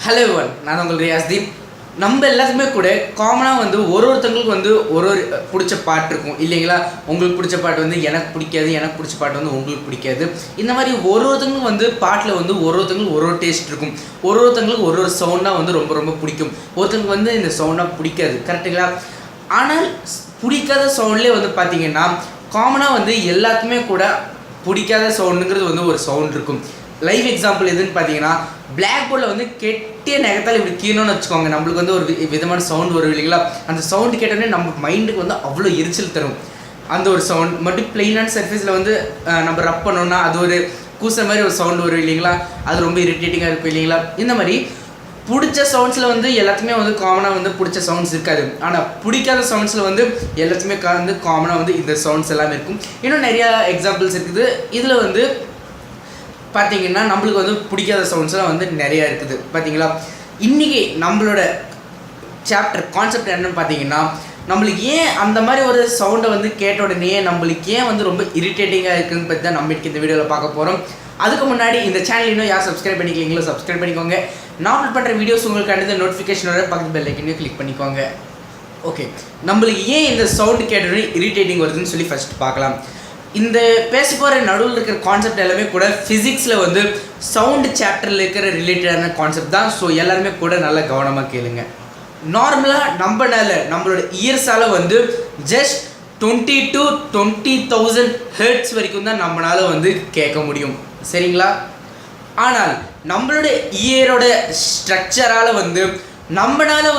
Hello எவன், நான் உங்கள் ரியாஸ் தீன். நம்ம எல்லாத்துக்குமே கூட காமனாக ஒருத்தங்களுக்கு ஒரு பிடிச்ச பாட்டு இருக்கும் இல்லைங்களா? உங்களுக்கு பிடிச்ச பாட்டு எனக்கு பிடிக்காது, எனக்கு பிடிச்ச பாட்டு உங்களுக்கு பிடிக்காது. இந்த மாதிரி ஒருத்தங்களுக்கும் பாட்டில் ஒருத்தங்களுக்கு ஒரு டேஸ்ட் இருக்கும். ஒருத்தங்களுக்கு ஒரு சவுண்டாக ரொம்ப ரொம்ப பிடிக்கும். ஒருத்தங்களுக்கு இந்த சவுண்டாக பிடிக்காது, கரெக்டுங்களா? ஆனால் பிடிக்காத சவுண்ட்லேயே பார்த்தீங்கன்னா காமனாக எல்லாத்துக்குமே கூட பிடிக்காத சவுண்டுங்கிறது ஒரு சவுண்ட் இருக்கும். லைவ் எக்ஸாம்பிள் எதுன்னு பார்த்தீங்கன்னா, பிளாக் போர்டில் கெட்டிய நகத்தால் இப்படி கீழோன்னு வச்சுக்கோங்க, நம்மளுக்கு ஒரு விதமான சவுண்ட் வரும் இல்லைங்களா? அந்த சவுண்டு கேட்டோடனே நம்ம மைண்டுக்கு அவ்வளோ எரிச்சல் தரும். அந்த ஒரு சவுண்ட் மட்டும் பிளெயினான சர்ஃபேஸில் நம்ம ரப் பண்ணோன்னா அது ஒரு கூச மாதிரி ஒரு சவுண்ட் வரும் இல்லைங்களா? அது ரொம்ப இரிட்டேட்டிங்காக இருக்கும் இல்லைங்களா? இந்த மாதிரி பிடிச்ச சவுண்ட்ஸில் எல்லாத்துக்குமே காமனாக பிடிச்ச சவுண்ட்ஸ் இருக்காது. ஆனால் பிடிக்காத சவுண்ட்ஸில் எல்லாத்துக்குமே காமனாக இந்த சவுண்ட்ஸ் எல்லாமே இருக்கும். இன்னும் நிறையா எக்ஸாம்பிள்ஸ் இருக்குது. இதில் பார்த்தீங்கன்னா நம்மளுக்கு பிடிக்காத சவுண்ட்ஸ்லாம் நிறையா இருக்குது. பார்த்தீங்களா, இன்றைக்கி நம்மளோட சாப்டர் கான்செப்ட் என்னன்னு பார்த்தீங்கன்னா, நம்மளுக்கு ஏன் அந்த மாதிரி ஒரு சவுண்டை கேட்ட உடனே நம்மளுக்கு ஏன் ரொம்ப இரிட்டேட்டிங்காக இருக்குதுன்னு பற்றி தான் நம்ம இந்த வீடியோவில் பார்க்க போகிறோம். அதுக்கு முன்னாடி இந்த சேனல் இன்னும் யார் சப்ஸ்கிரைப் பண்ணிக்கிறீங்களோ சப்ஸ்கிரைப் பண்ணிக்கோங்க. நான் அப்லோட் பண்ணுற வீடியோஸ் உங்களுக்கு நோட்டிஃபிகேஷனோட பக்கத்து பெல் ஐக்கனையும் கிளிக் பண்ணிக்கோங்க. ஓகே, நம்மளுக்கு ஏன் இந்த சவுண்டு கேட்டோடனே இரிட்டேட்டிங் வருதுன்னு சொல்லி ஃபஸ்ட் பார்க்கலாம். இந்த பேச போகிற நடுவில் இருக்கிற கான்செப்ட் எல்லாமே கூட ஃபிசிக்ஸில் சவுண்டு சாப்டரில் இருக்கிற ரிலேட்டடான கான்செப்ட் தான். ஸோ எல்லாருமே கூட நல்லா கவனமாக கேளுங்க. நார்மலாக நம்மளோட இயர்ஸால் ஜஸ்ட் 20 to 20,000 ஹெர்ட்ஸ் வரைக்கும் தான் நம்மளால் கேட்க முடியும், சரிங்களா? ஆனால் நம்மளோட இயரோட ஸ்ட்ரக்சரால் நம்மளால்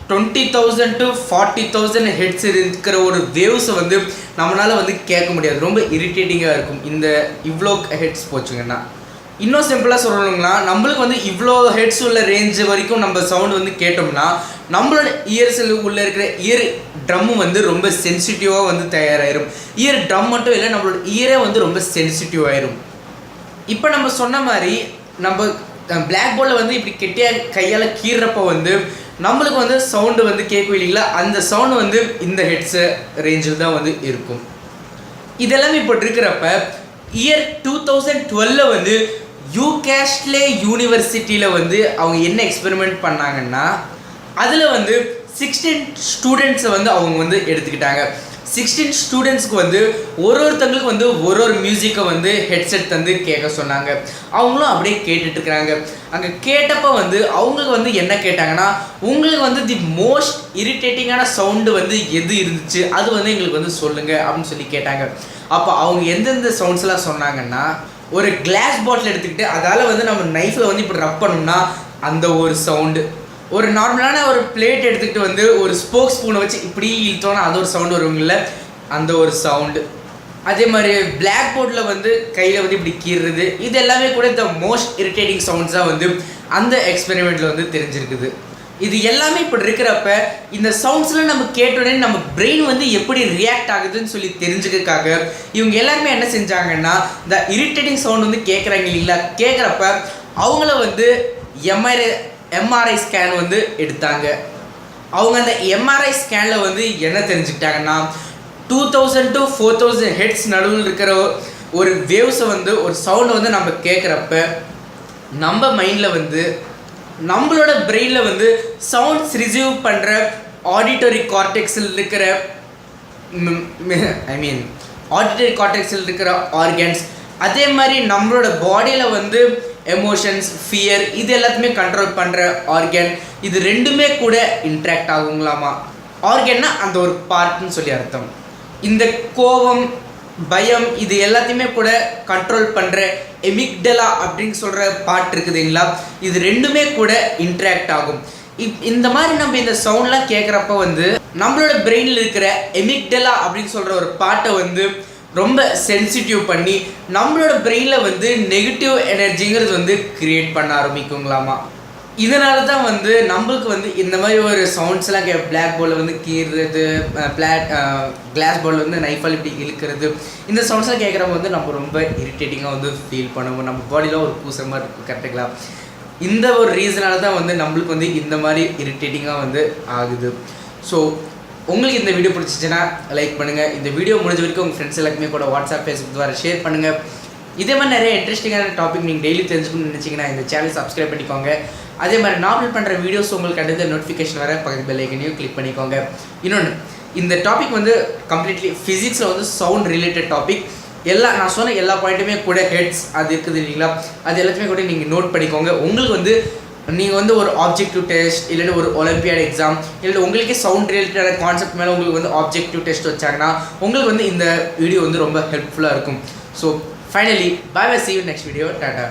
20,000 to 40,000 ஹெட்ஸ் இருக்கிற ஒரு வேவ்ஸை நம்மளால் கேட்க முடியாது. ரொம்ப இரிட்டேட்டிங்காக இருக்கும் இந்த இவ்வளோ ஹெட்ஸ் போச்சுங்கன்னா. இன்னும் சிம்பிளாக சொல்லணுங்கன்னா, நம்மளுக்கு இவ்வளோ ஹெட்ஸ் உள்ள ரேஞ்சு வரைக்கும் நம்ம சவுண்டு கேட்டோம்னா நம்மளோட இயர்ஸில் உள்ளே இருக்கிற இயர் ட்ரம்மு ரொம்ப சென்சிட்டிவாக தயாராகிடும். இயர் ட்ரம் மட்டும் இல்லை, நம்மளோட இயரே ரொம்ப சென்சிட்டிவ் ஆயிரும். இப்போ நம்ம சொன்ன மாதிரி நம்ம பிளாக் போர்டில் இப்படி கெட்டியாக கையால் கீறப்போ நம்மளுக்கு சவுண்டு கேட்கும் இல்லைங்களா? அந்த சவுண்டு இந்த ஹெட்ஸு ரேஞ்சில் தான் இருக்கும். இதெல்லாமே இப்போ இருக்கிறப்ப இயர் 2012 யூகாஸ்ட்லே யூனிவர்சிட்டியில் அவங்க என்ன எக்ஸ்பெரிமெண்ட் பண்ணாங்கன்னா, அதில் 16 ஸ்டூடெண்ட்ஸை அவங்க எடுத்துக்கிட்டாங்க. 16 ஸ்டூடெண்ட்ஸ்க்கு ஒருத்தங்களுக்கு ஒரு மியூசிக்கை ஹெட்செட் கேட்க சொன்னாங்க. அவங்களும் அப்படியே கேட்டுட்ருக்குறாங்க. அங்கே கேட்டப்போ அவங்களுக்கு என்ன கேட்டாங்கன்னா, உங்களுக்கு தி மோஸ்ட் இரிட்டேட்டிங்கான சவுண்டு எது இருந்துச்சு, அது எங்களுக்கு சொல்லுங்கள் அப்படின்னு சொல்லி கேட்டாங்க. அப்போ அவங்க எந்தெந்த சவுண்ட்ஸ்லாம் சொன்னாங்கன்னா, ஒரு கிளாஸ் பாட்டில் எடுத்துக்கிட்டு அதால் நம்ம நைஃபில் இப்படி ரப் பண்ணோம்னா அந்த ஒரு சவுண்டு, ஒரு நார்மலான ஒரு பிளேட் எடுத்துக்கிட்டு ஒரு ஸ்போக் ஸ்பூனை வச்சு இப்படி இழுத்தோன்னா அது ஒரு சவுண்டு வருவங்கள, அந்த ஒரு சவுண்டு. அதே மாதிரி பிளாக் போர்டில் கையில் இப்படி கீறுறது, இது எல்லாமே கூட இந்த மோஸ்ட் இரிட்டேட்டிங் சவுண்ட்ஸாக அந்த எக்ஸ்பெரிமெண்ட்டில் தெரிஞ்சிருக்குது. இது எல்லாமே இப்படி இருக்கிறப்ப இந்த சவுண்ட்ஸ்லாம் நம்ம கேட்டோடனே நம்ம பிரெயின் எப்படி ரியாக்ட் ஆகுதுன்னு சொல்லி தெரிஞ்சுக்கிறதுக்காக இவங்க எல்லாருமே என்ன செஞ்சாங்கன்னா, இந்த இரிட்டேட்டிங் சவுண்ட் கேட்குறாங்க இல்லைங்களா? கேட்குறப்ப அவங்கள எம்ஆர்ஐ ஸ்கேன் எடுத்தாங்க. அவங்க அந்த எம்ஆர்ஐ ஸ்கேனில் என்ன தெரிஞ்சுக்கிட்டாங்கன்னா, 2000 to 4000 ஹெட்ஸ் நடுவில் இருக்கிற ஒரு வேவ்ஸை ஒரு சவுண்டை நம்ம கேட்குறப்ப நம்ம மைண்டில் நம்மளோட பிரெயினில் சவுண்ட்ஸ் ரிசீவ் பண்ணுற ஆடிட்டரி கார்டெக்ஸில் இருக்கிற ஆடிட்டரி கார்டெக்ஸில் இருக்கிற ஆர்கன்ஸ், அதே மாதிரி நம்மளோட பாடியில் எமோஷன்ஸ், ஃபியர், இது எல்லாத்தையுமே கண்ட்ரோல் பண்ணுற ஆர்கன், இது ரெண்டுமே கூட இன்ட்ராக்ட் ஆகுங்களாமா. ஆர்கன்னா அந்த ஒரு பார்ட்னு சொல்லி அர்த்தம். இந்த கோபம், பயம், இது எல்லாத்தையுமே கூட கண்ட்ரோல் பண்ணுற எமிக்டலா அப்படின்னு சொல்கிற பார்ட் இருக்குதுங்களா? இது ரெண்டுமே கூட இன்ட்ராக்ட் ஆகும். இந்த மாதிரி நம்ம இந்த சவுண்ட்லாம் கேட்குறப்ப நம்மளோட பிரெயினில் இருக்கிற எமிக்டலா அப்படின்னு சொல்கிற ஒரு பார்ட்டை ரொம்ப சென்சிட்டிவ் பண்ணி நம்மளோட பிரெயினில் நெகட்டிவ் எனர்ஜிங்கிறது கிரியேட் பண்ண ஆரம்பிக்குங்களாமா. இதனால தான் நம்மளுக்கு இந்த மாதிரி ஒரு சவுண்ட்ஸ்லாம் பிளாக் போர்டில் கீறுறது, கிளாஸ் போர்டில் நைஃபால் இப்படி இழுக்கிறது, இந்த சவுண்ட்ஸ்லாம் கேட்குறப்ப நம்ம ரொம்ப இரிட்டேட்டிங்காக ஃபீல் பண்ணுவோம். நம்ம பாடியில் ஒரு கூசமாக இருக்கும், கரெக்டுங்களா? இந்த ஒரு ரீசனால தான் நம்மளுக்கு இந்த மாதிரி இரிட்டேட்டிங்காக ஆகுது. ஸோ உங்களுக்கு இந்த வீடியோ பிடிச்சிச்சின்னா லைக் பண்ணுங்கள். இந்த வீடியோ முடிஞ்ச வரைக்கும் உங்கள் ஃப்ரெண்ட்ஸ் எல்லாருக்குமே கூட வாட்ஸ்அப், ஃபேஸ்புக் ద్వారా ஷேர் பண்ணுங்கள். இதே மாதிரி நிறைய இன்ட்ரெஸ்டிங்கான டாபிக் நீங்கள் டெய்லி தெரிஞ்சுக்கணும்னு நினச்சிங்கன்னா இந்த சேனல் சப்ஸ்கிரைப் பண்ணிக்கோங்க. அதே மாதிரி நான் அப்லோட் பண்ணுற வீடியோஸ் உங்களுக்கு அடுத்த நோட்டிஃபிகேஷன் வர பக்கத்து பெல் ஐக்கனையும் கிளிக் பண்ணிக்கோங்க. இன்னொன்று, இந்த டாபிக் வந்து கம்ப்ளீட்லி ஃபிசிக்ஸில் வந்து சவுண்ட் ரிலேட்டட் டாபிக். நான் சொன்ன எல்லா பாயிண்ட்டுமே கூட ஹெட்ஸ் அது இருக்குது இல்லைங்களா, அது எல்லாத்தையுமே கூட நீங்கள் நோட் பண்ணிக்கோங்க. உங்களுக்கு வந்து நீங்கள் வந்து ஒரு ஆப்ஜெக்டிவ் டெஸ்ட் இல்லாட்டி ஒரு ஒலிம்பியாட் எக்ஸாம் இல்லை உங்களுக்கே சவுண்ட் ரிலேட்டடான கான்செப்ட் மேலே உங்களுக்கு வந்து ஆப்ஜெக்டிவ் டெஸ்ட் வச்சாங்கன்னா உங்களுக்கு வந்து இந்த வீடியோ வந்து ரொம்ப ஹெல்ப்ஃபுல்லாக இருக்கும். So finally bye bye, see you next video. Tata.